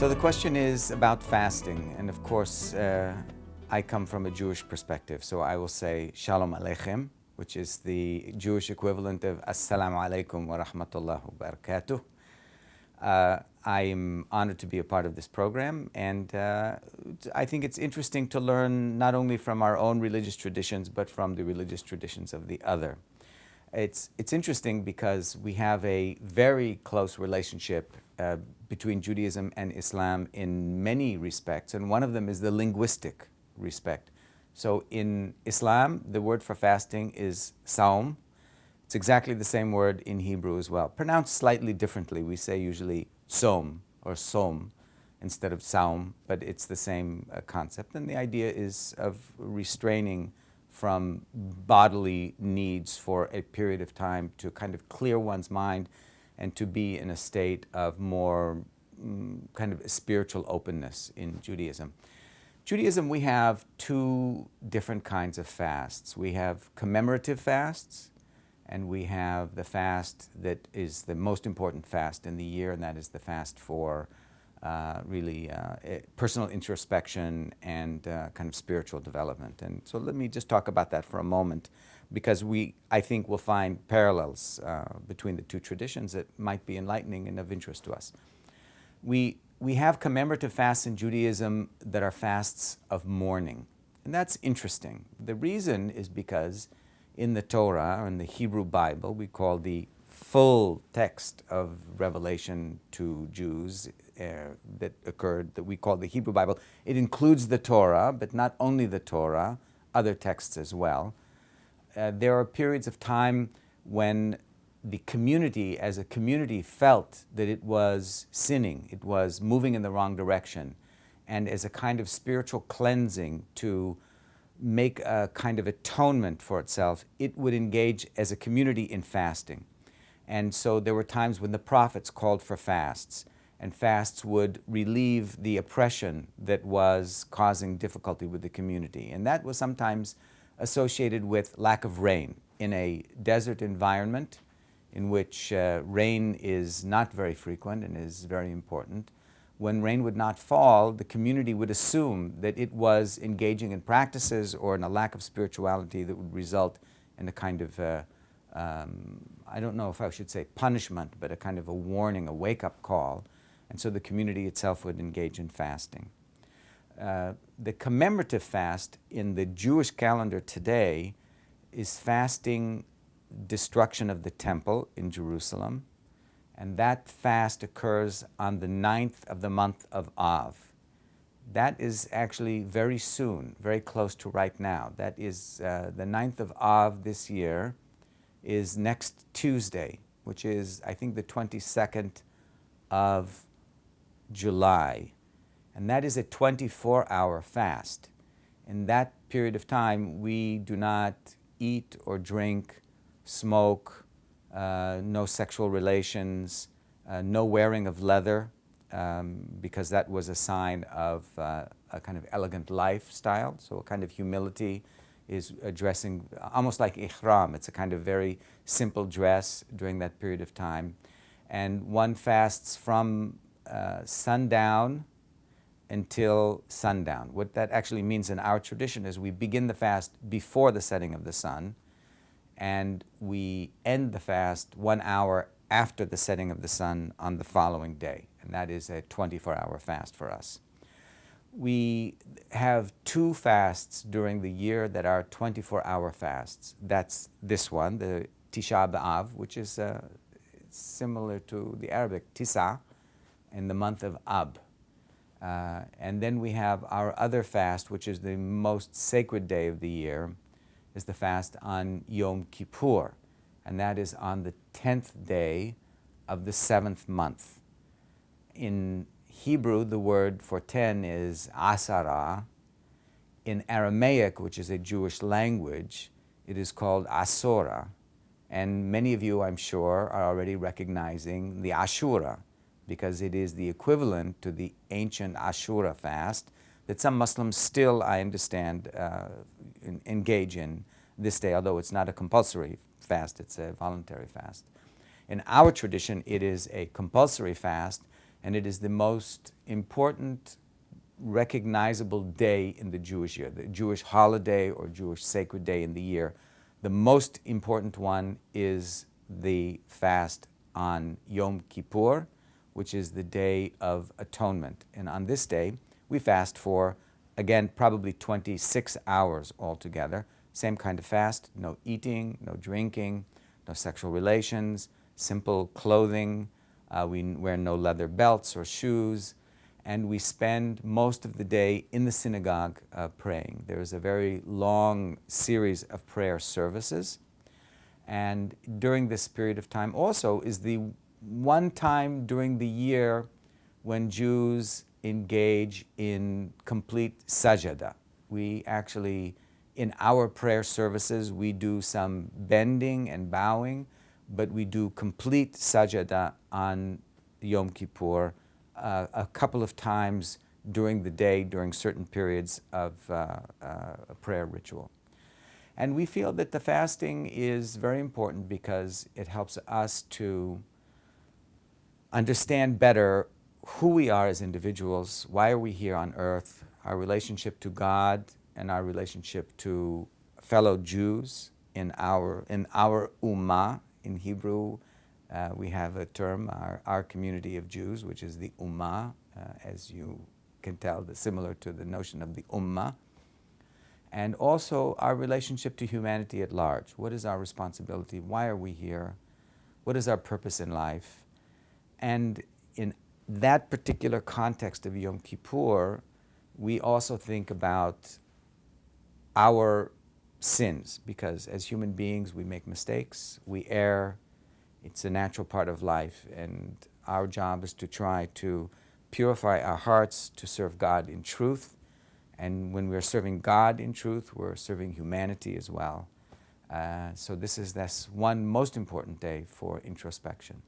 So the question is about fasting, and of course, I come from a Jewish perspective, so I will say Shalom Aleichem, which is the Jewish equivalent of Assalamu Alaikum wa Rahmatullah wa Barakatuh. I'm honored to be a part of this program, and I think it's interesting to learn not only from our own religious traditions, but from the religious traditions of the other. It's interesting because we have a very close relationship between Judaism and Islam in many respects, and one of them is the linguistic respect. So in Islam, the word for fasting is saum. It's exactly the same word in Hebrew as well, pronounced slightly differently. We say usually som or som instead of saum, but it's the same concept. And the idea is of restraining from bodily needs for a period of time to kind of clear one's mind and to be in a state of more kind of spiritual openness in Judaism. Judaism, we have two different kinds of fasts. We have commemorative fasts, and we have the fast that is the most important fast in the year, and that is the fast for personal introspection and kind of spiritual development. And so let me just talk about that for a moment, because I think we'll find parallels between the two traditions that might be enlightening and of interest to us. We have commemorative fasts in Judaism that are fasts of mourning, and that's interesting. The reason is because in the Torah, or in the Hebrew Bible, we call the full text of revelation to Jews that occurred, that we call the Hebrew Bible. It includes the Torah, but not only the Torah, other texts as well. There are periods of time when the community as a community felt that it was sinning, it was moving in the wrong direction, and as a kind of spiritual cleansing to make a kind of atonement for itself, it would engage as a community in fasting. And so there were times when the prophets called for fasts, and fasts would relieve the oppression that was causing difficulty with the community. And that was sometimes associated with lack of rain. In a desert environment in which rain is not very frequent and is very important, when rain would not fall, the community would assume that it was engaging in practices or in a lack of spirituality that would result in a kind of, I don't know if I should say punishment, but a kind of a warning, a wake-up call. And so the community itself would engage in fasting. The commemorative fast in the Jewish calendar today is fasting destruction of the temple in Jerusalem. And that fast occurs on the 9th of the month of Av. That is actually very soon, very close to right now. That is the 9th of Av this year is next Tuesday, which is, I think, the 22nd of July. And that is a 24-hour fast. In that period of time, we do not eat or drink, smoke, no sexual relations, no wearing of leather, because that was a sign of a kind of elegant lifestyle. So a kind of humility is addressing, almost like ihram. It's a kind of very simple dress during that period of time. And one fasts from sundown until sundown. What that actually means in our tradition is we begin the fast before the setting of the sun, and we end the fast 1 hour after the setting of the sun on the following day. And that is a 24-hour fast for us. We have two fasts during the year that are 24-hour fasts. That's this one, the Tisha B'Av, which is similar to the Arabic Tisa, in the month of Ab. And then we have our other fast, which is the most sacred day of the year, is the fast on Yom Kippur, and that is on the 10th day of the 7th month. In Hebrew, the word for 10 is asara. In Aramaic, which is a Jewish language, it is called asora. And many of you, I'm sure, are already recognizing the Ashura, because it is the equivalent to the ancient Ashura fast that some Muslims still, I understand, engage in this day, although it's not a compulsory fast, it's a voluntary fast. In our tradition, it is a compulsory fast, and it is the most important recognizable day in the Jewish year, the Jewish holiday or Jewish sacred day in the year. The most important one is the fast on Yom Kippur, which is the Day of Atonement. And on this day, we fast for, again, probably 26 hours altogether. Same kind of fast, no eating, no drinking, no sexual relations, simple clothing. We wear no leather belts or shoes. And we spend most of the day in the synagogue praying. There is a very long series of prayer services. And during this period of time also is the one time during the year when Jews engage in complete sajada. We actually, in our prayer services, we do some bending and bowing, but we do complete sajada on Yom Kippur a couple of times during the day, during certain periods of a prayer ritual. And we feel that the fasting is very important because it helps us to understand better who we are as individuals, why are we here on earth, our relationship to God and our relationship to fellow Jews in our ummah. In Hebrew, we have a term, our community of Jews, which is the ummah, as you can tell, similar to the notion of the ummah. And also our relationship to humanity at large. What is our responsibility? Why are we here? What is our purpose in life? And in that particular context of Yom Kippur, we also think about our sins, because as human beings we make mistakes, we err. It's a natural part of life, and our job is to try to purify our hearts to serve God in truth. And when we're serving God in truth, we're serving humanity as well. So this one most important day for introspection.